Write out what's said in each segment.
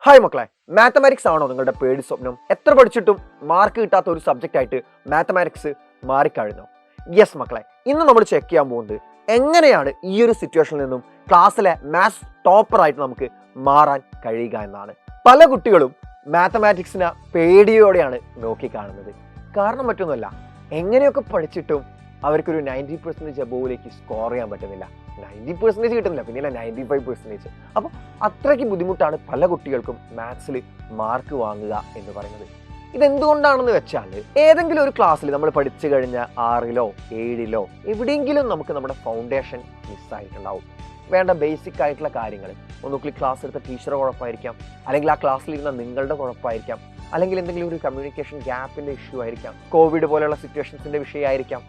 Hi മക്കളെ, mathematics ആണോ നിങ്ങളുടെ പേടി സ്വപ്നം? എത്ര പഠിച്ചിട്ടും മാർക്ക് കിട്ടാത്ത ഒരു സബ്ജക്റ്റ് ആയിട്ട് മാത്തമാറ്റിക്സ് മാറിക്കഴിഞ്ഞോ? യെസ് മക്കളെ, ഇന്ന് നമ്മൾ ചെക്ക് ചെയ്യാൻ പോകുന്നത് എങ്ങനെയാണ് ഈ ഒരു സിറ്റുവേഷനിൽ നിന്നും ക്ലാസ്സിലെ മാത്സ് ടോപ്പറായിട്ട് നമുക്ക് മാറാൻ കഴിയുക എന്നാണ്. പല കുട്ടികളും മാത്തമാറ്റിക്സിനെ പേടിയോടെയാണ് നോക്കിക്കാണുന്നത്. കാരണം മറ്റൊന്നുമല്ല, എങ്ങനെയൊക്കെ പഠിച്ചിട്ടും അവർക്കൊരു 90% അബോവിലേക്ക് സ്കോർ ചെയ്യാൻ പറ്റുന്നില്ല. 90% കിട്ടുന്നില്ല, പിന്നെ 95%. അപ്പോൾ അത്രയ്ക്ക് ബുദ്ധിമുട്ടാണ് പല കുട്ടികൾക്കും മാത്സിൽ മാർക്ക് വാങ്ങുക എന്ന് പറയുന്നത്. ഇതെന്തുകൊണ്ടാണെന്ന് വെച്ചാൽ, ഏതെങ്കിലും ഒരു ക്ലാസ്സിൽ നമ്മൾ പഠിച്ചു കഴിഞ്ഞ 6-ലോ 7-ലോ എവിടെയെങ്കിലും നമുക്ക് നമ്മുടെ ഫൗണ്ടേഷൻ മിസ്സായിട്ടുണ്ടാവും. വേണ്ട ബേസിക് ആയിട്ടുള്ള കാര്യങ്ങൾ ഒന്നുകിൽ ക്ലാസ് എടുത്ത ടീച്ചറുടെ കുഴപ്പമായിരിക്കാം, അല്ലെങ്കിൽ ആ ക്ലാസ്സിലിരുന്ന നിങ്ങളുടെ കുഴപ്പമായിരിക്കാം, അല്ലെങ്കിൽ എന്തെങ്കിലും ഒരു കമ്മ്യൂണിക്കേഷൻ ഗ്യാപ്പിൻ്റെ ഇഷ്യൂ ആയിരിക്കാം, കോവിഡ് പോലെയുള്ള സിറ്റുവേഷൻസിൻ്റെ വിഷയമായിരിക്കാം.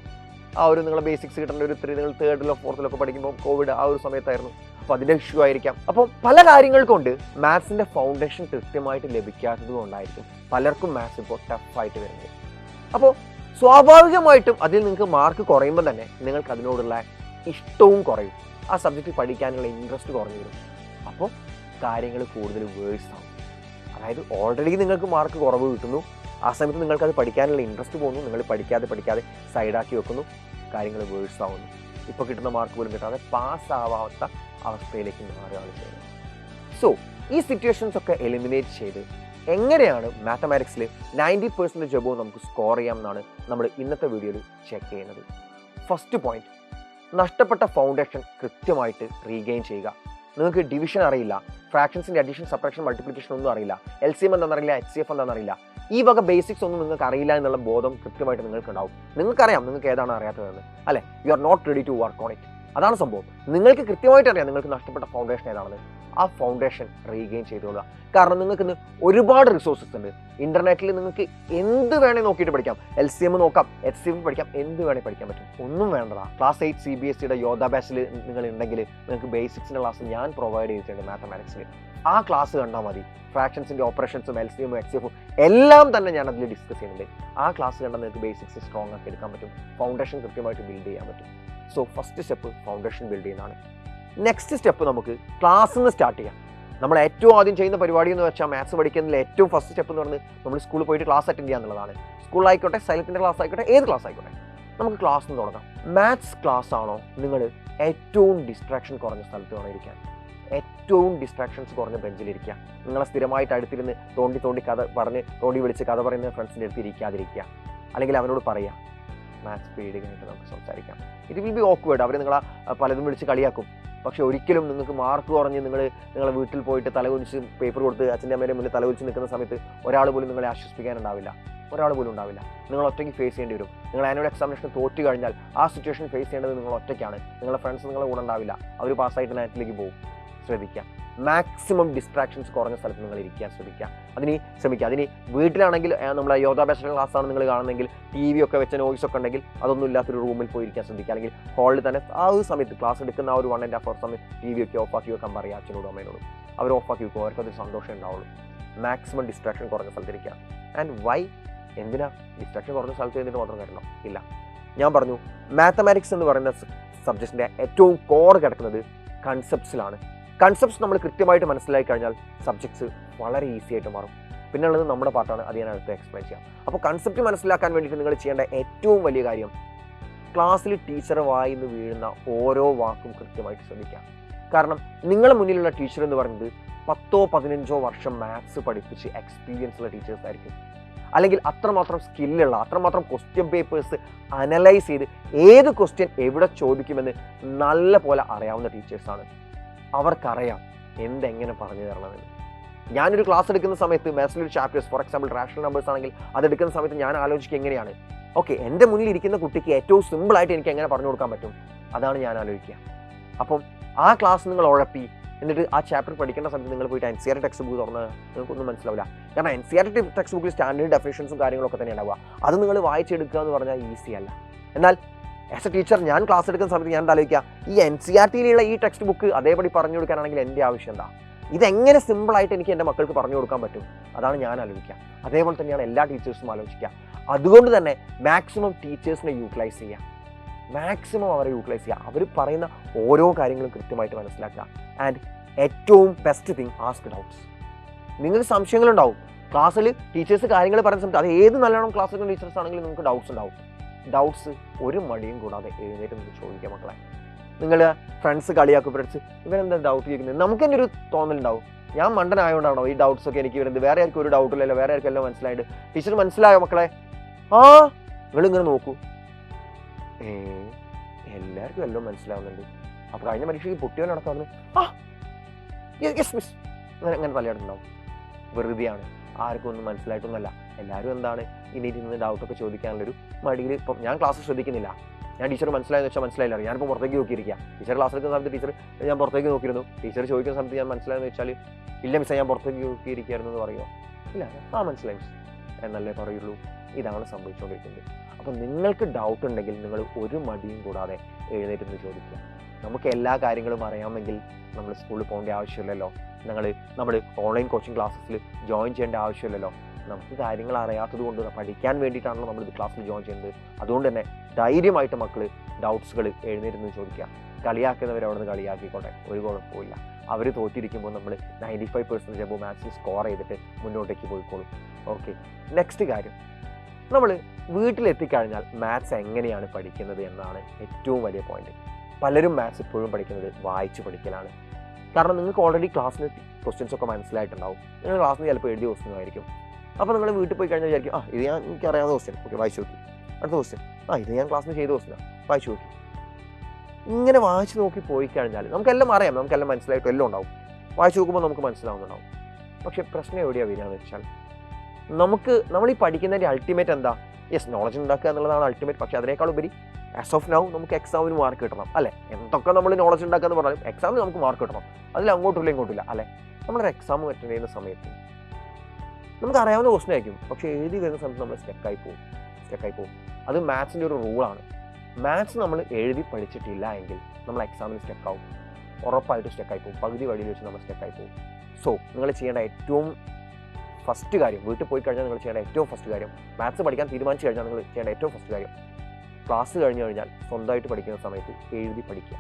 ആ ഒരു നിങ്ങളെ ബേസിക്സ് കിട്ടേണ്ട ഒരു നിങ്ങൾ 3rd-ലോ 4th-ലോ ഒക്കെ പഠിക്കുമ്പോൾ കോവിഡ് ആ ഒരു സമയത്തായിരുന്നു, അപ്പോൾ അതിൻ്റെ ഇഷ്യൂ ആയിരിക്കാം. അപ്പോൾ പല കാര്യങ്ങൾ കൊണ്ട് മാത്സിൻ്റെ ഫൗണ്ടേഷൻ കൃത്യമായിട്ട് ലഭിക്കാത്തത് കൊണ്ടായിരിക്കും പലർക്കും മാത്സ് ഇപ്പോൾ ടഫായിട്ട് വരുന്നത്. അപ്പോൾ സ്വാഭാവികമായിട്ടും അതിൽ നിങ്ങൾക്ക് മാർക്ക് കുറയുമ്പോൾ തന്നെ നിങ്ങൾക്ക് അതിനോടുള്ള ഇഷ്ടവും കുറയും, ആ സബ്ജക്റ്റ് പഠിക്കാനുള്ള ഇൻട്രസ്റ്റ് കുറഞ്ഞു വരും. അപ്പോൾ കാര്യങ്ങൾ കൂടുതൽ വേഴ്സ് ആവും. അതായത് ഓൾറെഡി നിങ്ങൾക്ക് മാർക്ക് കുറവ് കിട്ടുന്നു, ആ സമയത്ത് നിങ്ങൾക്കത് പഠിക്കാനുള്ള ഇൻട്രസ്റ്റ് പോകുന്നു, നിങ്ങൾ പഠിക്കാതെ സൈഡാക്കി വെക്കുന്നു, കാര്യങ്ങൾ വേഴ്സ് ആവുന്നു. ഇപ്പോൾ കിട്ടുന്ന മാർക്ക് പോലും കിട്ടാതെ പാസ്സാവാത്ത അവസ്ഥയിലേക്ക് മാറുകയാണ് ചെയ്യുന്നത്. സോ ഈ സിറ്റുവേഷൻസ് ഒക്കെ എലിമിനേറ്റ് ചെയ്ത് എങ്ങനെയാണ് മാത്തമാറ്റിക്സിൽ 90% അബോവ് നമുക്ക് സ്കോർ ചെയ്യാമെന്നാണ് നമ്മൾ ഇന്നത്തെ വീഡിയോയിൽ ചെക്ക് ചെയ്യുന്നത്. ഫസ്റ്റ് പോയിന്റ്, നഷ്ടപ്പെട്ട ഫൗണ്ടേഷൻ കൃത്യമായിട്ട് റീഗെയിൻ ചെയ്യുക. നിങ്ങൾക്ക് ഡിവിഷൻ അറിയില്ല, ഫ്രാക്ഷൻസിൻ്റെ അഡീഷൻ, സബ്ട്രാക്ഷൻ, മൾട്ടിപ്ലിക്കേഷൻ ഒന്നും അറിയില്ല, LCM എന്താണെന്നറിയില്ല, HCF എന്താണെന്നറിയില്ല, ഈ വക ബേസിക്സ് ഒന്നും നിങ്ങൾക്ക് അറിയില്ല എന്നുള്ള ബോധം കൃത്യമായിട്ട് നിങ്ങൾക്ക് ഉണ്ടാവും. നിങ്ങൾക്കറിയാം നിങ്ങൾക്ക് ഏതാണ് അറിയാത്തതെന്ന്, അല്ലേ? You are not ready to work on it. അതാണ് സംഭവം. നിങ്ങൾക്ക് കൃത്യമായിട്ട് അറിയാം നിങ്ങൾക്ക് നഷ്ടപ്പെട്ട ഫൗണ്ടേഷൻ ഏതാണെന്ന്. ആ ഫൗണ്ടേഷൻ റീഗെയിൻ ചെയ്തുകൊള്ളുക. കാരണം നിങ്ങൾക്ക് ഇന്ന് ഒരുപാട് റിസോഴ്സസ് ഉണ്ട്. ഇന്റർനെറ്റിൽ നിങ്ങൾക്ക് എന്ത് വേണേൽ നോക്കിയിട്ട് പഠിക്കാം. LCM നോക്കാം, HCF പഠിക്കാം, എന്ത് വേണേൽ പഠിക്കാൻ പറ്റും. ഒന്നും വേണ്ടടാ. ക്ലാസ് 8 CBSEയുടെ യോധ ബാച്ചിൽ നിങ്ങൾ ഉണ്ടെങ്കിൽ നിങ്ങൾക്ക് ബേസിക്സിൻ്റെ ക്ലാസ് ഞാൻ പ്രൊവൈഡ് ചെയ്തിട്ടുണ്ട് മാത്തമാറ്റിക്സിൽ. ആ ക്ലാസ് കണ്ടാൽ മതി. ഫ്രാക്ഷൻസിൻ്റെ ഓപ്പറേഷൻസും LCM HCF എല്ലാം തന്നെ ഞാൻ അതിൽ ഡിസ്കസ് ചെയ്യുന്നുണ്ട്. ആ ക്ലാസ് കണ്ടാൽ നിങ്ങൾക്ക് ബേസിക്സ് സ്ട്രോങ് ആക്കി എടുക്കാൻ പറ്റും, ഫൗണ്ടേഷൻ കൃത്യമായിട്ട് ബിൽഡ് ചെയ്യാൻ പറ്റും. So first step foundation build ചെയ്യുന്നതാണ്. നെക്സ്റ്റ് സ്റ്റെപ്പ് നമുക്ക് ക്ലാസ്സിൽ നിന്ന് സ്റ്റാർട്ട് ചെയ്യാം. നമ്മൾ ഏറ്റവും ആദ്യം ചെയ്യുന്ന പരിപാടി എന്ന് വെച്ചാൽ മാത്സ് പഠിക്കുന്നതിൽ ഏറ്റവും ഫസ്റ്റ് സ്റ്റെപ്പ് എന്ന് പറഞ്ഞ് നമ്മൾ സ്കൂളിൽ പോയിട്ട് ക്ലാസ് അറ്റൻഡ് ചെയ്യുക എന്നുള്ളതാണ്. സ്കൂളായിക്കോട്ടെ, സൈലത്തിൻ്റെ ക്ലാസ് ആയിക്കോട്ടെ, ഏത് ക്ലാസ് ആയിക്കോട്ടെ, നമുക്ക് ക്ലാസ് നിന്ന് തുടങ്ങാം. മാത്സ് ക്ലാസ് ആണോ നിങ്ങൾ ഏറ്റവും ഡിസ്ട്രാക്ഷൻ കുറഞ്ഞ സ്ഥലത്ത് വേണം ഇരിക്കാൻ. ഏറ്റവും ഡിസ്ട്രാക്ഷൻസ് കുറഞ്ഞ ബെഞ്ചിലിരിക്കുക. നിങ്ങളെ സ്ഥിരമായിട്ട് അടുത്തിരുന്ന് തോണ്ടി കഥ പറഞ്ഞ് വിളിച്ച് കഥ പറയുന്ന ഫ്രണ്ട്സിൻ്റെ അടുത്ത് ഇരിക്കാതിരിക്കുക. അല്ലെങ്കിൽ അവനോട് പറയുക മാത്സ് പീരീഡ് കഴിഞ്ഞിട്ട് നമുക്ക് സംസാരിക്കാം. It will be awkward. അവർ നിങ്ങളെ പലതും വിളിച്ച് കളിയാക്കും. പക്ഷെ ഒരിക്കലും നിങ്ങൾക്ക് മാർക്ക് കുറഞ്ഞ് നിങ്ങളെ വീട്ടിൽ പോയിട്ട് തലകുനിച്ച് പേപ്പർ കൊടുത്ത് അച്ഛൻ്റെ അമ്മയുടെ മുന്നിൽ തലകുനിച്ച് നിൽക്കുന്ന സമയത്ത് ഒരാൾ പോലും നിങ്ങളെ ആശ്വസിപ്പിക്കാനുണ്ടാവില്ല. ഒരാൾ പോലും ഉണ്ടാവില്ല. നിങ്ങൾ ഒറ്റയ്ക്ക് ഫേസ് ചെയ്യേണ്ടി വരും. നിങ്ങൾ ആനുവൽ എക്സാമിനേഷൻ തോറ്റു കഴിഞ്ഞാൽ ആ സിറ്റുവേഷൻ ഫേസ് ചെയ്യേണ്ടത് നിങ്ങൾ ഒറ്റയ്ക്കാണ്. നിങ്ങളുടെ ഫ്രണ്ട്സ് നിങ്ങളെ കൂടെ ഉണ്ടാവില്ല. അവർ പാസ്സായിട്ട് 9th-ലേക്ക് പോകും. ശ്രദ്ധിക്കുക, മാക്സിമം ഡിസ്ട്രാക്ഷൻസ് കുറഞ്ഞ സ്ഥലത്ത് നിങ്ങൾ ഇരിക്കാൻ ശ്രമിക്കുക. അതിന് വീട്ടിലാണെങ്കിൽ നമ്മൾ യോധ ബാച്ചിൻ്റെ ക്ലാസ്സാണ് നിങ്ങൾ കാണുന്നെങ്കിൽ TV ഒക്കെ വെച്ച നോയ്സ് ഒക്കെ ഉണ്ടെങ്കിൽ അതൊന്നും ഇല്ലാത്തൊരു റൂമിൽ പോയി ഇരിക്കാൻ ശ്രദ്ധിക്കുക. അല്ലെങ്കിൽ ഹാളിൽ തന്നെ ആ ഒരു സമയത്ത് ക്ലാസ് എടുക്കുന്ന ആ ഒരു 1.5 hour സമയത്ത് TV ഒക്കെ ഓഫാക്കി വെക്കാൻ പറയുക അച്ഛനോടും അമ്മയോടും. അവർ ഓഫാക്കി വെക്കും, അവർക്കത് സന്തോഷം ഉണ്ടാവുള്ളൂ. മാക്സിമം ഡിസ്ട്രാക്ഷൻ കുറഞ്ഞ സ്ഥലത്തിരിക്കുക. And why? എന്തിനാ ഡിസ്ട്രാക്ഷൻ കുറഞ്ഞ സ്ഥലത്ത് എന്നിട്ട് മാത്രം കാര്യമോ? ഇല്ല, ഞാൻ പറഞ്ഞു മാത്തമാറ്റിക്സ് എന്ന് പറയുന്ന സബ്ജക്റ്റിൻ്റെ ഏറ്റവും കോർ കിടക്കുന്നത് കൺസെപ്റ്റ്സിലാണ്. കൺസെപ്റ്റ്സ് നമ്മൾ കൃത്യമായിട്ട് മനസ്സിലാക്കി കഴിഞ്ഞാൽ സബ്ജക്ട്സ് വളരെ ഈസി ആയിട്ട് മാറും. പിന്നെ ഉള്ളത് നമ്മുടെ പാർട്ടാണ്, അത് ഞാൻ അടുത്ത് എക്സ്പ്ലെയിൻ ചെയ്യാം. അപ്പോൾ കൺസെപ്റ്റ് മനസ്സിലാക്കാൻ വേണ്ടിയിട്ട് നിങ്ങൾ ചെയ്യേണ്ട ഏറ്റവും വലിയ കാര്യം, ക്ലാസ്സിൽ ടീച്ചർ വായിന്ന് വീഴുന്ന ഓരോ വാക്കും കൃത്യമായിട്ട് ശ്രദ്ധിക്കാം. കാരണം നിങ്ങളുടെ മുന്നിലുള്ള ടീച്ചർ എന്ന് പറയുന്നത് 10-15 വർഷം മാത്സ് പഠിപ്പിച്ച് എക്സ്പീരിയൻസ് ഉള്ള ടീച്ചേഴ്സ് ആയിരിക്കും. അല്ലെങ്കിൽ അത്രമാത്രം സ്കില്ലുള്ള, അത്രമാത്രം ക്വസ്റ്റ്യൻ പേപ്പേഴ്സ് അനലൈസ് ചെയ്ത് ഏത് ക്വസ്റ്റ്യൻ എവിടെ ചോദിക്കുമെന്ന് നല്ല പോലെ അറിയാവുന്ന ടീച്ചേഴ്സാണ്. അവർക്കറിയാം എന്തെങ്ങനെ പറഞ്ഞു തരണമെന്ന്. ഞാനൊരു ക്ലാസ് എടുക്കുന്ന സമയത്ത് മാത്സിലൊരു chapters, for example rational numbers ആണെങ്കിൽ അതെടുക്കുന്ന സമയത്ത് ഞാൻ ആലോചിക്കുക എങ്ങനെയാണ്, ഓക്കെ എൻ്റെ മുന്നിൽ ഇരിക്കുന്ന കുട്ടിക്ക് ഏറ്റവും സിമ്പിളായിട്ട് എനിക്ക് എങ്ങനെ പറഞ്ഞു കൊടുക്കാൻ പറ്റും, അതാണ് ഞാൻ ആലോചിക്കുക. അപ്പം ആ ക്ലാസ് നിങ്ങൾ ഉഴപ്പി എന്നിട്ട് ആ ചാപ്റ്റർ പഠിക്കേണ്ട സമയത്ത് നിങ്ങൾ പോയിട്ട് NCERT ടെക്സ്റ്റ് ബുക്ക് തുറന്ന് നിങ്ങൾക്കൊന്നും മനസ്സിലാവില്ല. കാരണം NCERT ടെക്സ്റ്റ് ബുക്കിൽ സ്റ്റാൻഡേർഡ് ഡെഫിനിഷൻസും കാര്യങ്ങളൊക്കെ തന്നെ ഉണ്ടാവുക. അത് നിങ്ങൾ വായിച്ചെടുക്കുക എന്ന് പറഞ്ഞാൽ ഈസി അല്ല. എന്നാൽ ആസ് എ ടീച്ചർ ഞാൻ ക്ലാസ് എടുക്കുന്ന സമയത്ത് ഞാൻ ആലോചിക്കുക, ഈ NCERTയിലുള്ള ഈ ടെക്സ്റ്റ് ബുക്ക് അതേപടി പറഞ്ഞു കൊടുക്കാനാണെങ്കിൽ എൻ്റെ ആവശ്യം എന്താ, ഇതെങ്ങനെ സിമ്പിളായിട്ട് എനിക്ക് എൻ്റെ മക്കൾക്ക് പറഞ്ഞു കൊടുക്കാൻ പറ്റും, അതാണ് ഞാൻ ആലോചിക്കുക. അതേപോലെ തന്നെയാണ് എല്ലാ ടീച്ചേഴ്സും ആലോചിക്കുക. അതുകൊണ്ട് തന്നെ മാക്സിമം ടീച്ചേഴ്സിനെ യൂട്ടിലൈസ് ചെയ്യുക. മാക്സിമം അവരെ യൂട്ടിലൈസ് ചെയ്യുക. അവർ പറയുന്ന ഓരോ കാര്യങ്ങളും കൃത്യമായിട്ട് മനസ്സിലാക്കുക. ആൻഡ് ഏറ്റവും ബെസ്റ്റ് തിങ്, ആസ്ക് ഡൗട്ട്സ്. നിങ്ങൾക്ക് സംശയങ്ങളുണ്ടാവും. ക്ലാസ്സിൽ ടീച്ചേഴ്സ് കാര്യങ്ങൾ പറയുന്ന സമയത്ത് അത് ഏത് നല്ലോണം ക്ലാസ്സിലെ ടീച്ചേഴ്സ് ആണെങ്കിലും നിങ്ങൾക്ക് ഡൗട്ട്സ് ഉണ്ടാവും. ഡൗട്ട്സ് ഒരു മടിയും കൂടാതെ എഴുന്നേറ്റ് നിങ്ങൾക്ക് ചോദിക്കാം മക്കളെ. നിങ്ങൾ ഫ്രണ്ട്സ് കളിയാക്കും, ഫ്രണ്ട്സ് ഇവരെന്താ ഡൗട്ട് ചോദിക്കുന്നത്, നമുക്ക് തന്നെ ഒരു തോന്നലുണ്ടാവും, ഞാൻ മണ്ടനായതുകൊണ്ടാണോ ഈ ഡൗട്ട്സ് ഒക്കെ എനിക്ക് വരുന്നത്, വേറെ ആർക്കും ഒരു ഡൗട്ടില്ലല്ലോ, വേറെ ആർക്കും എല്ലാം മനസ്സിലായിട്ട്. ടീച്ചർ മനസ്സിലായോ മക്കളെ? ആ നിങ്ങളിങ്ങനെ നോക്കൂ, എല്ലാവർക്കും എല്ലാം മനസ്സിലാവുന്നുണ്ട്. അപ്പോൾ കഴിഞ്ഞ പരീക്ഷയ്ക്ക് പൊട്ടിയോ നടക്കാവുന്ന യെസ് മിസ് അങ്ങനെ തലയാടുണ്ടാവും. വെറുതെയാണ്, ആർക്കും ഒന്നും മനസ്സിലായിട്ടൊന്നുമല്ല. എല്ലാവരും എന്താണ് ഇനി ഇരുന്ന് ഡൗട്ടൊക്കെ ചോദിക്കാനുള്ളൊരു മടിയിൽ. ഇപ്പം ഞാൻ ക്ലാസ് ശ്രദ്ധിക്കുന്നില്ല, ഞാൻ ടീച്ചർ മനസ്സിലായെന്ന് വെച്ചാൽ മനസ്സിലായില്ല, ഞാനിപ്പോൾ പുറത്തേക്ക് നോക്കിയിരിക്കുക. ടീച്ചർ ക്ലാസ് എടുക്കുന്ന സമയത്ത് ടീച്ചർ ഞാൻ പുറത്തേക്ക് നോക്കിയിരുന്നു, ടീച്ചർ ചോദിക്കുന്ന സമയത്ത് ഞാൻ മനസ്സിലായെന്ന് വെച്ചാൽ ഇല്ല മിസ്സേ ഞാൻ പുറത്തേക്ക് നോക്കിയിരിക്കുകയായിരുന്നു എന്ന് പറയുമോ? ഇല്ല, മനസ്സിലായി മിസ് എന്നല്ലേ പറയുള്ളൂ. ഇതാണ് സംഭവിച്ചുകൊണ്ടിരിക്കുന്നത്. അപ്പം നിങ്ങൾക്ക് ഡൗട്ട് ഉണ്ടെങ്കിൽ നിങ്ങൾ ഒരു മടിയും കൂടാതെ എഴുന്നേറ്റ് ചോദിക്കുക. നമുക്ക് എല്ലാ കാര്യങ്ങളും അറിയാമെങ്കിൽ നമ്മൾ സ്കൂളിൽ പോകേണ്ട ആവശ്യമില്ലല്ലോ, നമ്മൾ ഓൺലൈൻ കോച്ചിങ് ക്ലാസ്സിൽ ജോയിൻ ചെയ്യേണ്ട ആവശ്യമില്ലല്ലോ. നമുക്ക് കാര്യങ്ങൾ അറിയാത്തത് കൊണ്ട് പഠിക്കാൻ വേണ്ടിയിട്ടാണല്ലോ നമ്മൾ ക്ലാസ്സിൽ ജോയിൻ ചെയ്യുന്നത്. അതുകൊണ്ട് തന്നെ ധൈര്യമായിട്ട് മക്കൾ ഡൗട്ട്സുകൾ എഴുന്നേറ്റ് ചോദിക്കുക. കളിയാക്കുന്നവർ അവിടെ നിന്ന് കളിയാക്കിക്കോട്ടെ, ഒരു കുഴപ്പമില്ല. അവർ തോറ്റിരിക്കുമ്പോൾ നമ്മൾ 95% അപ്പോൾ മാത്സിൽ സ്കോർ ചെയ്തിട്ട് മുന്നോട്ടേക്ക് പോയിക്കോളും. ഓക്കെ, നെക്സ്റ്റ് കാര്യം, നമ്മൾ വീട്ടിലെത്തിക്കഴിഞ്ഞാൽ മാത്സ് എങ്ങനെയാണ് പഠിക്കുന്നത് എന്നാണ് ഏറ്റവും വലിയ പോയിന്റ്. പലരും മാത്സ് ഇപ്പോഴും പഠിക്കുന്നത് വായിച്ച് പഠിക്കലാണ്. കാരണം നിങ്ങൾക്ക് ഓൾറെഡി ക്ലാസ്സിന് ക്വസ്റ്റ്യൻസ് ഒക്കെ മനസ്സിലായിട്ടുണ്ടാവും. നിങ്ങൾ ക്ലാസ്സിന് ചിലപ്പോൾ എഴുതിയ ക്വസ്റ്റ്യൻ ആയിരിക്കും. അപ്പോൾ നിങ്ങൾ വീട്ടിൽ പോയി കഴിഞ്ഞാൽ വിചാരിക്കും, ഇത് എനിക്കറിയാവുന്ന ക്വസ്റ്റ്യൻ, ഓക്കെ വായിച്ചു നോക്കി. അടുത്ത ക്വസ്റ്റ്യൻ, ഇത് ഞാൻ ക്ലാസ്സിന് ചെയ്ത ക്വസ്റ്റ്യനാണ്, വായിച്ചു നോക്കി. ഇങ്ങനെ വായിച്ച് നോക്കി പോയി കഴിഞ്ഞാൽ നമുക്കെല്ലാം അറിയാം, നമുക്കെല്ലാം മനസ്സിലായിട്ടും എല്ലാം ഉണ്ടാവും. വായിച്ചു നോക്കുമ്പോൾ നമുക്ക് മനസ്സിലാവുന്നുണ്ടാവും. പക്ഷേ പ്രശ്നം എവിടെയാണ് വരിക എന്ന് വെച്ചാൽ, നമ്മൾ ഈ പഠിക്കുന്നതിൻ്റെ അൾട്ടിമേറ്റ് എന്താ? യെസ്, നോളജ് ഉണ്ടാക്കുക എന്നുള്ളതാണ് അൾട്ടിമേറ്റ്. പക്ഷേ അതിനേക്കാൾ ഉപരി ആസ് ഓഫ് നൗ നമുക്ക് എക്സാമിന് മാർക്ക് കിട്ടണം അല്ലേ? എന്തൊക്കെ നമ്മൾ നോളജ് ഉണ്ടാക്കുക എന്ന് പറഞ്ഞാലും എക്സാമിന് നമുക്ക് മാർക്ക് കിട്ടണം. അതിൽ അങ്ങോട്ടില്ല ഇങ്ങോട്ടില്ല അല്ലേ? നമ്മളൊരു എക്സാം അറ്റൻഡ് ചെയ്യുന്ന സമയത്ത് നമുക്ക് അറിയാവുന്ന ക്വസ്റ്റ്യൻ ആയിരിക്കും, പക്ഷേ എഴുതി വരുന്ന സമയത്ത് നമ്മൾ സ്റ്റക്കായി പോകും. അത് മാത്സിൻ്റെ ഒരു റൂളാണ്. മാത്സ് നമ്മൾ എഴുതി പഠിച്ചിട്ടില്ല എങ്കിൽ നമ്മൾ എക്സാമിന് സ്റ്റക്കാവും, ഉറപ്പായിട്ട് സ്റ്റക്കായി പോകും. പകുതി വഴിയിൽ വെച്ച് നമ്മൾ സ്റ്റക്കായി പോകും. സോ നിങ്ങൾ ചെയ്യേണ്ട ഏറ്റവും ഫസ്റ്റ് കാര്യം, വീട്ടിൽ പോയി കഴിഞ്ഞാൽ നിങ്ങൾ ചെയ്യേണ്ട ഏറ്റവും ഫസ്റ്റ് കാര്യം, മാത്സ് പഠിക്കാൻ തീരുമാനിച്ചു കഴിഞ്ഞാൽ നിങ്ങൾ ചെയ്യേണ്ട ഏറ്റവും ഫസ്റ്റ് കാര്യം, ക്ലാസ് കഴിഞ്ഞ് കഴിഞ്ഞാൽ സ്വന്തമായിട്ട് പഠിക്കുന്ന സമയത്ത് എഴുതി പഠിക്കുക.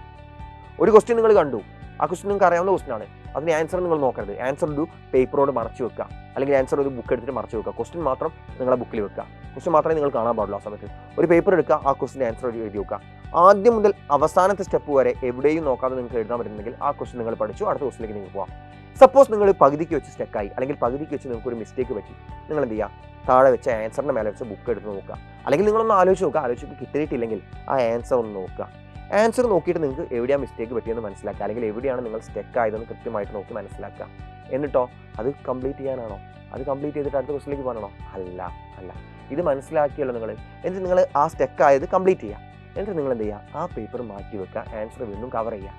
ഒരു ക്വസ്റ്റ്യൻ നിങ്ങൾ കണ്ടു, ആ ക്വസ്റ്റ്യൻ നിങ്ങൾക്ക് അറിയാവുന്ന ക്വസ്റ്റ്യൻ ആണ്, അതിന് ആൻസർ നിങ്ങൾ നോക്കരുത്. ആൻസർ ഒരു പേപ്പറോട് മറച്ചു വെക്കുക, അല്ലെങ്കിൽ ആൻസർ ഒരു ബുക്ക് എടുത്തിട്ട് മറച്ചു വെക്കുക. ക്വസ്റ്റ്യൻ മാത്രം നിങ്ങളെ ബുക്കിൽ വെക്കുക. ക്വസ്റ്റ്യൻ മാത്രമേ നിങ്ങൾ കാണാൻ പാടുള്ളൂ. ആ സമയത്ത് ഒരു പേപ്പർ എടുക്കുക, ആ ക്വസ്റ്റിൻ്റെ ആൻസർ എഴുതി വെക്കുക. ആദ്യം മുതൽ അവസാനത്തെ സ്റ്റെപ്പ് വരെ എവിടെയും നോക്കാതെ നിങ്ങൾക്ക് എഴുതാൻ പറ്റുന്നെങ്കിൽ ആ ക്വസ്റ്റ്യൻ നിങ്ങൾ പഠിച്ചു, അടുത്ത ക്വസ്റ്റിലേക്ക് നിങ്ങൾക്ക് പോകാം. സപ്പോസ് നിങ്ങൾ പകുതിക്ക് വെച്ച് സ്റ്റക്കായി, അല്ലെങ്കിൽ പകുതിക്ക് വെച്ച് നിങ്ങൾക്ക് ഒരു മിസ്റ്റേക്ക് പറ്റി, നിങ്ങൾ എന്ത് ചെയ്യുക? താഴെ വെച്ച ആൻസറിൻ്റെ മേലെ വെച്ച് ബുക്ക് എടുത്ത് നോക്കുക, അല്ലെങ്കിൽ നിങ്ങളൊന്ന് ആലോചിച്ച് കിട്ടിയിട്ടില്ലെങ്കിൽ ആ ആൻസർ ഒന്ന് നോക്കുക. ആൻസർ നോക്കിയിട്ട് നിങ്ങൾക്ക് എവിടെയാണ് മിസ്റ്റേക്ക് പറ്റിയെന്ന് മനസ്സിലാക്കുക, അല്ലെങ്കിൽ എവിടെയാണ് നിങ്ങൾ സ്റ്റക്ക് ആയതെന്ന് കൃത്യമായിട്ട് നോക്കി മനസ്സിലാക്കുക. എന്നിട്ടോ അത് കംപ്ലീറ്റ് ചെയ്യാനാണോ? അത് കംപ്ലീറ്റ് ചെയ്തിട്ട് അടുത്ത ക്വസ്റ്റിലേക്ക് പോകണോ? അല്ല. ഇത് മനസ്സിലാക്കിയല്ലോ നിങ്ങൾ. എന്നിട്ട് നിങ്ങൾ ആ സ്റ്റക്ക് ആയത് കംപ്ലീറ്റ് ചെയ്യുക. എന്നിട്ട് നിങ്ങൾ എന്ത് ചെയ്യുക? ആ പേപ്പർ മാറ്റി വെക്കുക, ആൻസർ വീണ്ടും കവർ ചെയ്യുക.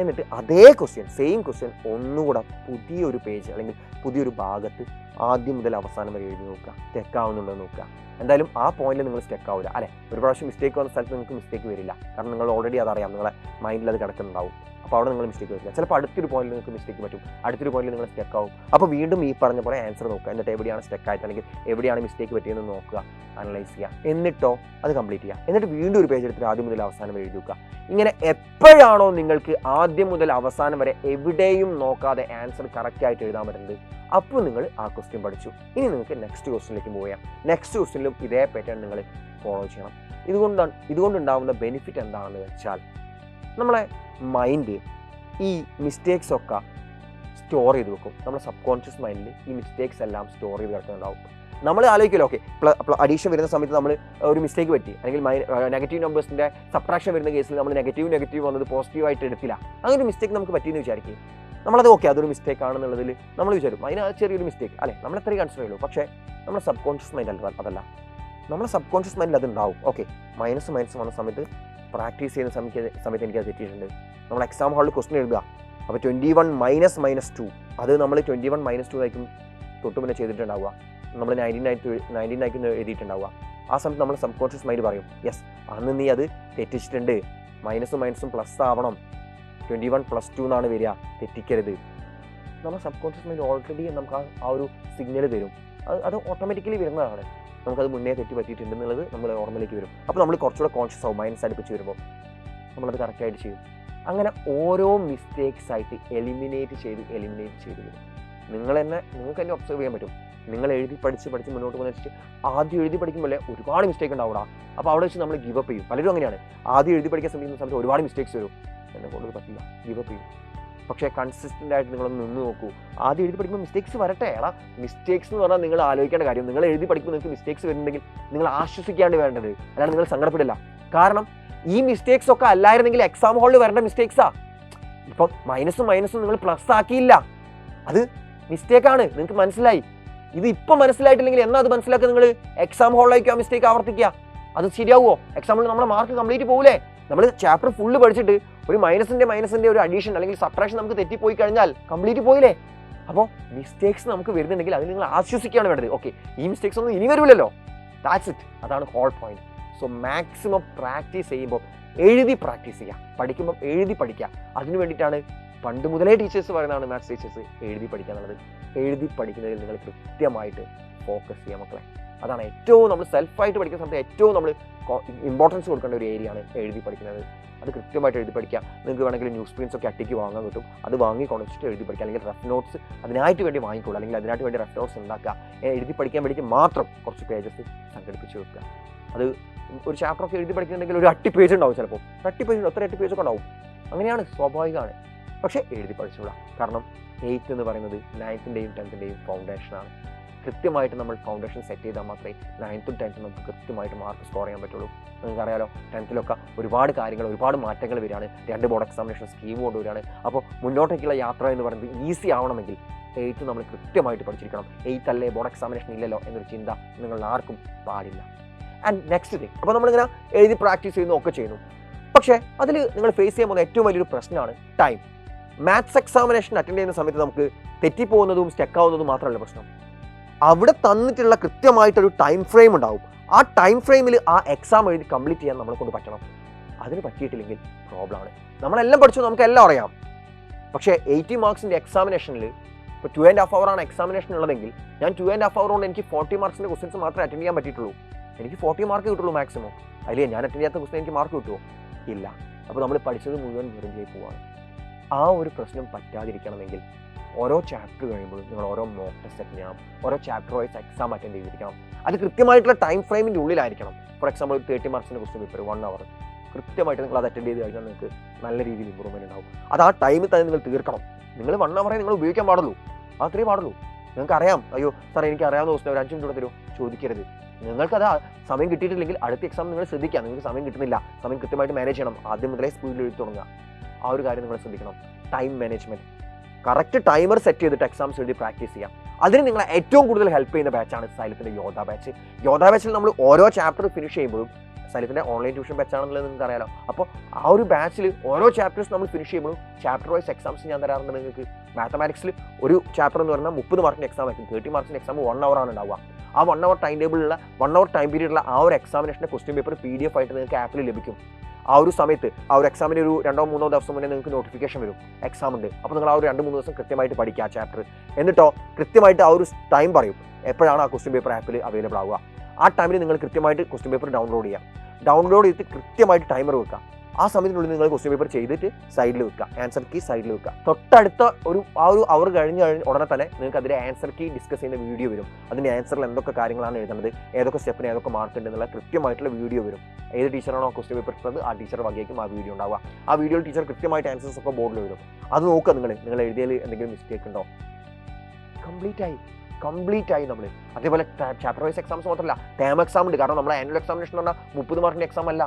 എന്നിട്ട് അതേ ക്വസ്റ്റ്യൻ, സെയിം ക്വസ്റ്റ്യൻ ഒന്നുകൂടെ പുതിയൊരു പേജ് അല്ലെങ്കിൽ പുതിയൊരു ഭാഗത്ത് ആദ്യം മുതൽ അവസാനം വരെ എഴുതി നോക്കുക. സ്റ്റക്ക് ആവുന്നുണ്ടോ നോക്കുക. എന്തായാലും ആ പോയിന്റിൽ നിങ്ങൾ സ്റ്റക്ക് ആവില്ല അല്ലേ? ഒരു പ്രാവശ്യം മിസ്റ്റേക്ക് വന്ന സ്ഥലത്ത് നിങ്ങൾക്ക് മിസ്റ്റേക്ക് വരില്ല, കാരണം നിങ്ങൾ ഓൾറെഡി അതറിയാം, നിങ്ങളെ മൈൻഡിൽ അത് കിടക്കുന്നുണ്ടാവും. അപ്പോൾ അവിടെ നിങ്ങൾ മിസ്റ്റേക്ക് വരില്ല. ചിലപ്പോൾ അടുത്തൊരു പോയിന്റിൽ നിങ്ങൾക്ക് മിസ്റ്റേക്ക് പറ്റും, അടുത്തൊരു പോയിന്റിൽ നിങ്ങൾ സ്റ്റക്ക് ആവും. അപ്പോൾ വീണ്ടും ഈ പറഞ്ഞ പോലെ ആൻസർ നോക്കുക, എന്നിട്ട് എവിടെയാണ് സ്റ്റക്ക് ആയിട്ട് അല്ലെങ്കിൽ എവിടെയാണ് മിസ്റ്റേക്ക് പറ്റിയെന്ന് നോക്കുക, അനലൈസ് ചെയ്യുക. എന്നിട്ടോ അത് കംപ്ലീറ്റ് ചെയ്യുക. എന്നിട്ട് വീണ്ടും ഒരു പേജ് എടുത്തിട്ട് ആദ്യം മുതൽ അവസാനം വരെ എഴുതി വെക്കുക. ഇങ്ങനെ എപ്പോഴാണോ നിങ്ങൾക്ക് ആദ്യം മുതൽ അവസാനം വരെ എവിടെയും നോക്കാതെ ആൻസർ കറക്റ്റായിട്ട് എഴുതാൻ പറ്റുന്നത്, അപ്പോൾ നിങ്ങൾ ആ ക്വസ്റ്റ്യൻ പഠിച്ചു. ഇനി നിങ്ങൾക്ക് നെക്സ്റ്റ് ക്വസ്റ്റ്യനിലേക്ക് മൂവ് ചെയ്യാം. നെക്സ്റ്റ് ക്വസ്റ്റ്യനിലും ഇതേ പാറ്റേൺ നിങ്ങൾ ഫോളോ ചെയ്യണം. ഇതുകൊണ്ടുണ്ടാവുന്ന ബെനിഫിറ്റ് എന്താണെന്ന് വെച്ചാൽ, നമ്മളെ മൈൻഡ് ഈ മിസ്റ്റേക്സ് ഒക്കെ സ്റ്റോർ ചെയ്ത് വെക്കും. നമ്മുടെ സബ് കോൺഷ്യസ് മൈൻഡിൽ ഈ മിസ്റ്റേക്സ് എല്ലാം സ്റ്റോർ ചെയ്ത് കിടക്കുന്നുണ്ടാവും. നമ്മൾ ആലോചിക്കുമല്ലോ, ഓക്കെ അഡീഷൻ വരുന്ന സമയത്ത് നമ്മൾ ഒരു മിസ്റ്റേക്ക് പറ്റി, അല്ലെങ്കിൽ നെഗറ്റീവ് നമ്പേഴ്സിൻ്റെ സബ്ട്രാക്ഷൻ വരുന്ന കേസിൽ നമ്മൾ നെഗറ്റീവ് വന്നത് പോസിറ്റീവായിട്ട് എടുത്തില്ല, അങ്ങനെ ഒരു മിസ്റ്റേക്ക് നമുക്ക് പറ്റിയെന്ന് വിചാരിക്കും. നമ്മളത് ഓക്കെ അതൊരു മിസ്റ്റേക്ക് ആണെന്നുള്ളതിൽ നമ്മൾ വിചാരിക്കും അതിന് ചെറിയൊരു മിസ്റ്റേക്ക് അല്ലേ, നമ്മൾ എത്രയും കൺസിഡർ ചെയ്യുള്ളൂ. പക്ഷേ നമ്മുടെ സബ് കോൺഷ്യസ് മൈൻഡ് അതല്ല. നമ്മുടെ സബ് കോൺഷ്യസ് മൈൻഡിൽ അതുണ്ടാവും. ഓക്കെ മൈനസ് വന്ന സമയത്ത് പ്രാക്ടീസ് ചെയ്യുന്ന സമയത്ത് എനിക്കത് തെറ്റിയിട്ടുണ്ട്. നമ്മൾ എക്സാം ഹാളിൽ ക്വസ്റ്റ്യൻ എഴുതുക, അപ്പോൾ 21 - -2 അത് നമ്മൾ 21 - 2 ആയിരിക്കും തൊട്ട് മുന്നേ ചെയ്തിട്ടുണ്ടാവുക. നമ്മൾ 19 എഴുതിയിട്ടുണ്ടാവുക. ആ സമയത്ത് നമ്മൾ സബ് കോൺഷ്യസ് മൈൻഡ് പറയും, യെസ് അന്ന് നീ അത് തെറ്റിച്ചിട്ടുണ്ട്, മൈനസും പ്ലസ് ആവണം, 21 + 2 എന്നാണ് വരിക, തെറ്റിക്കരുത്. നമ്മുടെ സബ് കോൺഷ്യസ് മൈൻഡ് ഓൾറെഡി നമുക്ക് ആ ഒരു സിഗ്നൽ തരും. അത് ഓട്ടോമാറ്റിക്കലി വരുന്നതാണ്. നമുക്കത് മുന്നേ തെറ്റി പറ്റിയിട്ടുണ്ടെന്നുള്ളത് നമ്മൾ ഓർമ്മയിലേക്ക് വരും. അപ്പോൾ നമ്മൾ കുറച്ചുകൂടെ കോൺഷ്യസ് ആവും. മൈനസ് അടുപ്പിച്ച് വരുമ്പോൾ നമ്മളത് കറക്റ്റായിട്ട് ചെയ്യും. അങ്ങനെ ഓരോ മിസ്റ്റേക്സ് ആയിട്ട് എലിമിനേറ്റ് ചെയ്ത് വരും. നിങ്ങൾക്ക് തന്നെ ഒബ്സർവ് ചെയ്യാൻ പറ്റും. നിങ്ങൾ എഴുതി പഠിച്ച് മുന്നോട്ട് പോകുന്ന വെച്ചിട്ട് ആദ്യം എഴുതി പഠിക്കുമ്പോൾ ഒരുപാട് മിസ്റ്റേക്ക് ഉണ്ടാവും. അപ്പോൾ അവിടെ വെച്ച് നമ്മൾ ഗിവ് അപ്പ് ചെയ്യും. പലരും അങ്ങനെയാണ്. ആദ്യം എഴുതി പഠിക്കാൻ ശ്രമിക്കുന്ന സമയത്ത് ഒരുപാട് മിസ്റ്റേക്സ് വരും. എന്നെ കൊണ്ട് പറ്റില്ല, ഗിവ് അപ്പ് ചെയ്യും. പക്ഷേ കൺസിസ്റ്റൻ്റ് ആയിട്ട് നിങ്ങളൊന്ന് നിന്ന് നോക്കൂ. ആദ്യം എഴുതി പഠിക്കുമ്പോൾ മിസ്റ്റേക്സ് വരട്ടെ. മിസ്റ്റേക്സ് എന്ന് പറഞ്ഞാൽ നിങ്ങൾ ആലോചിക്കേണ്ട കാര്യം, നിങ്ങൾ എഴുതി പഠിക്കുമ്പോൾ നിങ്ങൾക്ക് മിസ്റ്റേക്സ് വരുന്നുണ്ടെങ്കിൽ നിങ്ങൾ ആശ്വസിക്കാണ്ട് വേണ്ടത്, അല്ലാണ്ട് നിങ്ങൾ സങ്കടപ്പെടില്ല. കാരണം ഈ മിസ്റ്റേക്സ് ഒക്കെ അല്ലായിരുന്നെങ്കിൽ എക്സാം ഹാളിൽ വരേണ്ട മിസ്റ്റേക്സാ. ഇപ്പം മൈനസും നിങ്ങൾ പ്ലസ് ആക്കിയില്ല, അത് മിസ്റ്റേക്കാണ്. നിങ്ങൾക്ക് മനസ്സിലായി. ഇത് ഇപ്പം മനസ്സിലായിട്ടില്ലെങ്കിൽ എന്നാ അത് മനസ്സിലാക്കുക? നിങ്ങൾ എക്സാം ഹാളിലേക്ക് ആ മിസ്റ്റേക്ക് ആവർത്തിക്കുക. അത് ശരിയാവുമോ? എക്സാമിൽ നമ്മുടെ മാർക്ക് കംപ്ലീറ്റ് പോകില്ലേ? നമ്മൾ ചാപ്റ്റർ ഫുള്ള് പഠിച്ചിട്ട് ഒരു മൈനസിന്റെ ഒരു അഡീഷൻ അല്ലെങ്കിൽ സബ്ട്രാക്ഷൻ നമുക്ക് തെറ്റിപ്പോയി കഴിഞ്ഞാൽ കംപ്ലീറ്റ് പോയില്ലേ? അപ്പോൾ മിസ്റ്റേക്സ് നമുക്ക് വരുന്നുണ്ടെങ്കിൽ അതിൽ നിങ്ങൾ ആശ്വസിക്കുകയാണ് വേണ്ടത്. ഓക്കെ, ഈ മിസ്റ്റേക്സ് ഒന്നും ഇനി വരില്ലല്ലോ. That's it. അതാണ് whole point. So maximum practice ചെയ്യുമ്പോൾ എഴുതി പ്രാക്ടീസ് ചെയ്യുക. പഠിക്കുമ്പോൾ എഴുതി പഠിക്കുക. അതിനു വേണ്ടിയിട്ടാണ് പണ്ട് മുതലേ ടീച്ചേഴ്സ് പറയുന്നതാണ്, മാത്സ് ടീച്ചേഴ്സ് എഴുതി പഠിക്കുക എന്നുള്ളത്. എഴുതി പഠിക്കുന്നതിൽ നിങ്ങൾ കൃത്യമായിട്ട് ഫോക്കസ് ചെയ്യുക മക്കളെ. അതാണ് ഏറ്റവും നമ്മൾ സെൽഫായിട്ട് പഠിക്കുന്ന സമയത്ത് ഏറ്റവും നമ്മൾ ഇമ്പോർട്ടൻസ് കൊടുക്കേണ്ട ഒരു ഏരിയ ആണ് എഴുതി പഠിക്കുന്നത്. അത് കൃത്യമായിട്ട് എഴുതി പഠിക്കുക. നിങ്ങൾക്ക് വേണമെങ്കിൽ ന്യൂസ് പ്രിൻസ് ഒക്കെ അട്ടിക്ക് വാങ്ങാൻ കിട്ടും. അത് വാങ്ങി കൊണ്ടിട്ട് എഴുതി പഠിക്കുക. അല്ലെങ്കിൽ റഫ് നോട്ട്സ് അതിനായിട്ട് വേണ്ടി വാങ്ങിക്കോളൂ. അല്ലെങ്കിൽ അതിനായിട്ട് വേണ്ടി റഫ് നോട്ട്സ് ഉണ്ടാക്കുക. എഴുതി പഠിക്കാൻ വേണ്ടിയിട്ട് മാത്രം കുറച്ച് പേജസ് സംഘടിപ്പിച്ച് വെക്കുക. അത് ഒരു ചാപ്റ്ററൊക്കെ എഴുതി പഠിക്കുന്നുണ്ടെങ്കിൽ ഒരു 8 പേജ് ഉണ്ടാവും. ചിലപ്പോൾ 8 പേജ്, എത്ര 8 പേജൊക്കെ ഉണ്ടാവും. അങ്ങനെയാണ്, സ്വാഭാവികമാണ്. പക്ഷേ എഴുതി പഠിച്ചുകൂടാ. കാരണം 8th എന്ന് പറയുന്നത് 9th-ൻ്റെയും 10th-ൻ്റെയും ഫൗണ്ടേഷനാണ്. കൃത്യമായിട്ട് നമ്മൾ ഫൗണ്ടേഷൻ സെറ്റ് ചെയ്താൽ മാത്രമേ 9th-ഉം 10th-ഉം നമുക്ക് കൃത്യമായിട്ട് മാർക്ക് സ്കോർ ചെയ്യാൻ പറ്റുള്ളൂ. നിങ്ങൾക്കറിയാലോ, 10th-ലൊക്കെ ഒരുപാട് കാര്യങ്ങൾ, ഒരുപാട് മാറ്റങ്ങൾ വരികയാണ്. 2 ബോർഡ് എക്സാമിനേഷൻ സ്കീം കൊണ്ടുവരികയാണ്. അപ്പോൾ മുന്നോട്ടേക്കുള്ള യാത്ര എന്ന് പറയുന്നത് ഈസി ആവണമെങ്കിൽ 8th നമ്മൾ കൃത്യമായിട്ട് പഠിച്ചിരിക്കണം. 8th അല്ലേ, ബോർഡ് എക്സാമിനേഷൻ ഇല്ലല്ലോ എന്നൊരു ചിന്ത നിങ്ങളിൽ ആർക്കും പാടില്ല. ആൻഡ് നെക്സ്റ്റ് തിങ്, അപ്പോൾ നമ്മളിങ്ങനെ എഴുതി പ്രാക്ടീസ് ചെയ്യുന്നു ഒക്കെ ചെയ്യുന്നു. പക്ഷേ അതിൽ നിങ്ങൾ ഫേസ് ചെയ്യാൻ പോകുന്ന ഏറ്റവും വലിയൊരു പ്രശ്നമാണ് ടൈം. മാത്സ് എക്സാമിനേഷൻ അറ്റൻഡ് ചെയ്യുന്ന സമയത്ത് നമുക്ക് തെറ്റിപ്പോകുന്നതും സ്റ്റക്കാവുന്നതും മാത്രമല്ല പ്രശ്നം. അവിടെ തന്നിട്ടുള്ള കൃത്യമായിട്ടൊരു ടൈം ഫ്രെയിം ഉണ്ടാവും. ആ ടൈം ഫ്രെയിമിൽ ആ എക്സാം എഴുതി കംപ്ലീറ്റ് ചെയ്യാൻ നമ്മളെ കൊണ്ട് പറ്റണം. അതിന് പറ്റിയിട്ടില്ലെങ്കിൽ പ്രോബ്ലമാണ്. നമ്മളെല്ലാം പഠിച്ചു, നമുക്കെല്ലാം അറിയാം. പക്ഷേ 80 മാർക്സിൻ്റെ എക്സാമിനേഷനിൽ ഇപ്പോൾ 2.5 hour എക്സാമിനേഷൻ ഉള്ളതെങ്കിൽ ഞാൻ 2.5 hour കൊണ്ട് എനിക്ക് 40 മാർക്സിൻ്റെ ക്വസ്റ്റ്യൻസ് മാത്രമേ അറ്റൻഡ് ചെയ്യാൻ പറ്റിയിട്ടുള്ളൂ. എനിക്ക് 40 മാർക്ക് കിട്ടുള്ളൂ മാക്സിമം. അതിലേ ഞാൻ അറ്റൻഡ് ചെയ്യാത്ത ക്വസ്റ്റ്യൻ എനിക്ക് മാർക്ക് കിട്ടുമോ? ഇല്ല. അപ്പോൾ നമ്മൾ പഠിച്ചത് മുഴുവൻ വെറുതെ പോവാണ്. ആ ഒരു പ്രശ്നം പറ്റാതിരിക്കണമെങ്കിൽ ഓരോ ചാപ്റ്റർ കഴിയുമ്പോഴും നിങ്ങൾ ഓരോ മോക്ക് ടെസ്റ്റ് അറ്റൻഡ് ചെയ്യണം. ഓരോ ചാപ്റ്റർ വൈസ് എക്സാം അറ്റൻഡ് ചെയ്തിരിക്കണം. അത് കൃത്യമായിട്ടുള്ള ടൈം ഫ്രെയിമിൻ്റെ ഉള്ളിലായിരിക്കണം. ഫോർ എക്സാമ്പിൾ 30 മാർക്സിൻ്റെ ക്വസ്റ്റ്യൻ പേപ്പർ 1 hour കൃത്യമായിട്ട് നിങ്ങൾ അത് അറ്റൻഡ് ചെയ്ത് കഴിഞ്ഞാൽ നിങ്ങൾക്ക് നല്ല രീതിയിൽ ഇമ്പ്രൂവ്മെൻറ്റ് ഉണ്ടാവും. അത് ആ ടൈമിൽ തന്നെ നിങ്ങൾ തീർക്കണം. നിങ്ങൾ 1 hour നിങ്ങൾ ഉപയോഗിക്കാൻ പാടുള്ളൂ. അത്രേ പാടുള്ളൂ. നിങ്ങൾക്ക് അറിയാം, അയ്യോ സാർ എനിക്ക് അറിയാവുന്ന ക്വസ്റ്റ്യൻ ഒരു 5 minute തരുമോ? ചോദിക്കരുത്. നിങ്ങൾക്കത് സമയം കിട്ടിയിട്ടില്ലെങ്കിൽ അടുത്ത എക്സാം നിങ്ങൾ ശ്രദ്ധിക്കുക. നിങ്ങൾക്ക് സമയം കിട്ടുന്നില്ല, സമയം കൃത്യമായിട്ട് മാനേജ് ചെയ്യണം. ആദ്യം മുതലേ സ്പീഡിൽ എഴുതി തുടങ്ങുക. ആ ഒരു കാര്യം നിങ്ങൾ ശ്രദ്ധിക്കണം. Time management, correct timer set ചെയ്തിട്ട് എക്സാംസ് എഴുതി പ്രാക്ടീസ് ചെയ്യാം. അതിന് നിങ്ങളെ ഏറ്റവും കൂടുതൽ ഹെൽപ്പ് ചെയ്യുന്ന ബാച്ചാണ് സൈലത്തിൻ്റെ യോധ ബാച്ച്. യോധ ബാച്ചിൽ നമ്മൾ ഓരോ ചാപ്റ്റർ ഫിനിഷ് ചെയ്യുമ്പോഴും, സൈലത്തിൻ്റെ ഓൺലൈൻ ട്യൂഷൻ ബാച്ചാണെന്നുള്ളത് നിങ്ങൾക്ക് അറിയാലോ. അപ്പോൾ ആ ഒരു ബാച്ചിൽ ഓരോ ചാപ്റ്റേഴ്സ് നമ്മൾ ഫിനിഷ് ചെയ്യുമ്പോഴും ചാപ്റ്റർ വൈസ് എക്സാംസ് ഞാൻ തരാറുണ്ട് നിങ്ങൾക്ക്. മാത്തമാറ്റിക്സിൽ ഒരു ചാപ്റ്റർ എന്ന് പറഞ്ഞാൽ 30 മാർക്കിൻ്റെ എക്സാം ആയിരിക്കും. 30 മാർക്കിൻ്റെ എക്സാം 1 hour ഉണ്ടാവുക. ആ 1 hour ടൈം ടേബിളുള്ള 1 hour ടൈം പീരീഡുള്ള ആ ഒരു എക്സാമിനേഷൻ്റെ ക്വസ്റ്റ്യൻ പേപ്പർ PDF ആയിട്ട് നിങ്ങൾക്ക് ആപ്പിൽ ലഭിക്കും. ആ ഒരു സമയത്ത് ആ ഒരു എക്സാമിന് ഒരു 2-3 ദിവസം മുന്നേ നിങ്ങൾക്ക് നോട്ടിഫിക്കേഷൻ വരും, എക്സാം ഉണ്ട്. അപ്പോൾ നിങ്ങൾ ആ ഒരു 2-3 ദിവസം കൃത്യമായിട്ട് പഠിക്കുക ആ ചാപ്റ്റർ. എന്നിട്ടോ കൃത്യമായിട്ട് ആ ഒരു ടൈം പറയും എപ്പോഴാണ് ആ ക്വസ്റ്റ്യൻ പേപ്പർ ആപ്പിൽ അവൈലബിൾ ആവുക. ആ ടൈമിൽ നിങ്ങൾ കൃത്യമായിട്ട് ക്വസ്റ്റ്യൻ പേപ്പർ ഡൗൺലോഡ് ചെയ്യാം. ഡൗൺലോഡ് ചെയ്തിട്ട് കൃത്യമായിട്ട് ടൈമർ വെക്കുക. ആ സമയത്തിനുള്ളിൽ നിങ്ങൾ ക്വസ്റ്റ്യൻ പേപ്പർ ചെയ്തിട്ട് സൈഡിൽ വെക്കുക, ആൻസർ കീ സൈഡിൽ വെക്കുക. തൊട്ടടുത്ത ആ ഒരു അവർ കഴിഞ്ഞ് ഉടനെ തന്നെ നിങ്ങൾക്ക് അതിൻ്റെ ആൻസർ കീ ഡിസ്കസ് ചെയ്യുന്ന വീഡിയോ വരും. അതിൻ്റെ ആൻസറിൽ എന്തൊക്കെ കാര്യങ്ങളാണ് എഴുതുന്നത്, ഏതൊക്കെ സ്റ്റെപ്പിന് ഏതൊക്കെ മാർക്ക് ഉണ്ട് എന്നുള്ള കൃത്യമായിട്ടുള്ള വീഡിയോ വരും. ഏത് ടീച്ചറാണോ ക്വസ്റ്റ്യൻ പേപ്പർ ഇട്ടത് ആ ടീച്ചർ വകയ്ക്കും ആ വീഡിയോ ഉണ്ടാവുക. ആ വീഡിയോയിൽ ടീച്ചർ കൃത്യമായിട്ട് ആൻസേഴ്സ് ഒക്കെ ബോർഡിൽ എഴുതും. അത് നോക്കുക. നിങ്ങൾ എഴുതിയതിൽ എന്തെങ്കിലും മിസ്റ്റേക്ക് ഉണ്ടോ? കംപ്ലീറ്റ് ആയി നമ്മൾ. അതേപോലെ ചാപ്റ്റർ വൈസ് എക്സാംസ് മാത്രമല്ല, ടേം എക്സാം ഉണ്ട്. കാരണം നമ്മുടെ ആനുവൽ എക്സാമിനേഷൻ എന്ന് പറഞ്ഞാൽ 30 മാർക്കിൻ്റെ എക്സാം അല്ല,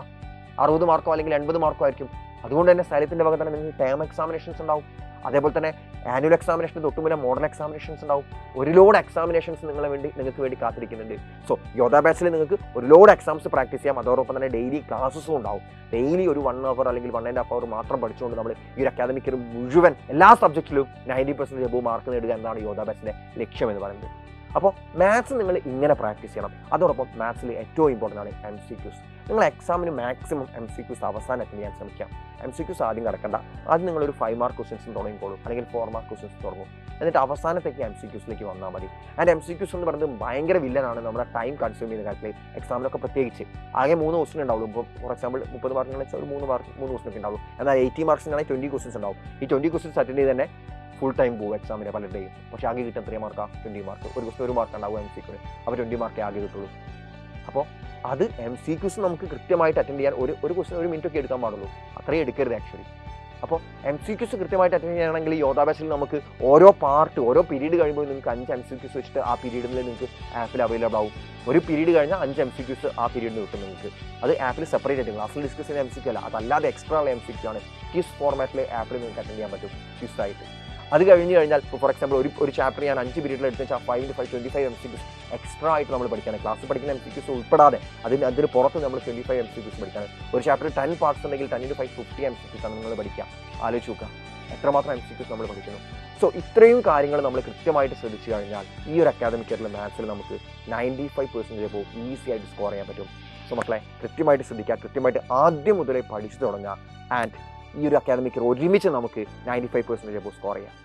60 മാർക്കോ അല്ലെങ്കിൽ 80 മാർക്കോ ആയിരിക്കും. അതുകൊണ്ട് തന്നെ സൈലത്തിൻ്റെ വക തന്നെ നിങ്ങൾക്ക് ടേം എക്സാമിനേഷൻസ് ഉണ്ടാവും. അതേപോലെ തന്നെ ആനുവൽ എക്സാമിനേഷന് തൊട്ട് മുന്നേ മോഡൽ എക്സാമിനേഷൻസ് ഉണ്ടാവും. ഒരു ലോഡ് എക്സാമിനേഷൻസ് നിങ്ങൾക്ക് വേണ്ടി കാത്തിരിക്കുന്നുണ്ട്. സോ യോധ ബാച്ചിൽ നിങ്ങൾക്ക് ഒരു ലോഡ് എക്സാംസ് പ്രാക്ടീസ് ചെയ്യാം. അതോടൊപ്പം തന്നെ ഡെയിലി ക്ലാസ്സസും ഉണ്ടാവും. ഡെയിലി ഒരു 1 hour അല്ലെങ്കിൽ 1.5 hour മാത്രം പഠിച്ചുകൊണ്ട് നമ്മൾ ഈ ഒരു അക്കാദമിക് ഇയർ മുഴുവൻ എല്ലാ സബ്ജക്റ്റിലും 90% എബോവ് മാർക്ക് നേടുക എന്നതാണ് യോധ ബാച്ചിൻ്റെ ലക്ഷ്യം എന്ന് പറയുന്നത്. അപ്പോൾ മാത്സ് നിങ്ങൾ ഇങ്ങനെ പ്രാക്ടീസ് ചെയ്യണം. അതോടൊപ്പം മാത്സിൽ ഏറ്റവും ഇമ്പോർട്ടൻ്റ് ആണ് MCQs. നിങ്ങൾ എക്സാമിന് മാക്സിമം MCQs അവസാനം അറ്റൻഡ് ചെയ്യാൻ ശ്രമിക്കാം. MCQs ആദ്യം കിടക്കണ്ട. ആദ്യം നിങ്ങളൊരു 5 mark ക്വസ്റ്റ്യൻസ് തുടങ്ങിക്കോളൂ, അല്ലെങ്കിൽ 4 mark ക്വസ്റ്റ്യൻസ് തുടങ്ങും. എന്നിട്ട് അവസാനത്തേക്ക് MCQസിലേക്ക് വന്നാൽ മതി. ആൻഡ് MCQs എന്ന് പറയുന്നത് ഭയങ്കര വില്ലനാണ് നമ്മുടെ ടൈം കൺസ്യൂം ചെയ്യുന്ന കാര്യത്തിൽ. എക്സാമിലൊക്കെ പ്രത്യേകിച്ച് ആകെ 3 ക്വസ്റ്റ്യൻ ഉണ്ടാവുള്ളൂ. ഇപ്പോൾ ഫോർ എക്സാമ്പിൾ 30 മാർക്കിനാണെന്ന് വെച്ചാൽ ഒരു 3 ക്വസ്റ്റ്യൻ ഒക്കെ ഉണ്ടാവും. എന്നാൽ 80 മാർക്സിനാണെങ്കിൽ 20 ക്വസ്റ്റ്യൻസ് ഉണ്ടാവും. ഈ 20 ക്വസ്റ്റ്യൻസ് അറ്റൻഡ് ചെയ്ത് തന്നെ ഫുൾ ടൈം പോകും എക്സാമിന് പലരുടെയും. പക്ഷേ ആകെ കിട്ടുന്ന 3 മാർക്കാണ് 20 മാർക്ക്. ഒരു ക്വസ്റ്റ്യൻ 1 മാർക്ക് ഉണ്ടാവും MCQ. അപ്പോൾ 20 മാർക്കേ ആകെ കിട്ടുള്ളൂ. അപ്പോൾ അത് MCQs നമുക്ക് കൃത്യമായിട്ട് അറ്റൻഡ് ചെയ്യാൻ ഒരു ക്വസ്റ്റ്യൻ 1 മിനിറ്റ് ഒക്കെ എടുക്കാൻ പാടുള്ളൂ. അത്രയും എടുക്കരുത് ആക്ച്വലി. അപ്പോൾ MCQs കൃത്യമായിട്ട് അറ്റൻഡ് ചെയ്യണമെങ്കിൽ യോധ ബാച്ചിൽ നമുക്ക് ഓരോ പീരീഡ് കഴിയുമ്പോൾ നിങ്ങൾക്ക് 5 MCQs വെച്ചിട്ട് ആ പീരീഡിൽ നിങ്ങൾക്ക് ആപ്പിൽ അവൈലബിൾ ആവും. ഒരു പീരീഡ് കഴിഞ്ഞാൽ 5 MCQs ആ പീരീഡിന് കിട്ടും നിങ്ങൾക്ക്. അത് ആപ്പിൽ സെപ്പറേറ്റ് ആയിട്ട് ക്ലാസ്സിൽ ഡിസ്കസ് ചെയ്യുന്ന MCQ അല്ല, അതല്ലാതെ എക്സ്ട്രാ ഉള്ള MCQ ആണ്. ക്വിസ് ഫോർമാറ്റിൽ ആപ്പിൽ നിങ്ങൾക്ക് അറ്റൻഡ് ചെയ്യാൻ പറ്റും ക്വിസ് ആയിട്ട്. അത് കഴിഞ്ഞ് കഴിഞ്ഞാൽ ഫോർ എക്സാമ്പിൾ ഒരു ചാപ്റ്റർ ഞാൻ 5 പീരീഡിൽ എടുത്ത് വെച്ചാൽ 25 MCQs എക്സ്ട്രാ ആയിട്ട് നമ്മൾ പഠിക്കണം. ക്ലാസ് പഠിക്കുന്ന MCQs ഉൾപ്പെടാതെ അതിന് പുറത്ത് നമ്മൾ 25 MCQs പഠിക്കണം. ഒരു ചാപ്റ്റർ 10 പാർട്സ് ഉണ്ടെങ്കിൽ 10 × 5 50 MCQs ആണ് നിങ്ങൾ പഠിക്കുക. ആലോചിച്ച് നോക്കുക എത്രമാത്രം MCQs നമ്മൾ പഠിക്കുന്നു. സോ ഇത്രയും കാര്യങ്ങൾ നമ്മൾ കൃത്യമായിട്ട് ശ്രദ്ധിച്ചു കഴിഞ്ഞാൽ ഈ ഒരു അക്കാദമിക് ഇയറിൽ മാത്സിൽ നമുക്ക് 95% ഇപ്പോൾ ഈസി ആയിട്ട് സ്കോർ ചെയ്യാൻ പറ്റും. സോ മക്കളെ കൃത്യമായിട്ട് ശ്രദ്ധിക്കുക, കൃത്യമായിട്ട് ആദ്യം മുതലേ പഠിച്ചു തുടങ്ങുക. ആൻഡ് ഈ ഒരു അക്കാദമിക് ഇയർ ഒരുമിച്ച് നമുക്ക് 95% ഇപ്പോൾ സ്കോർ ചെയ്യാം.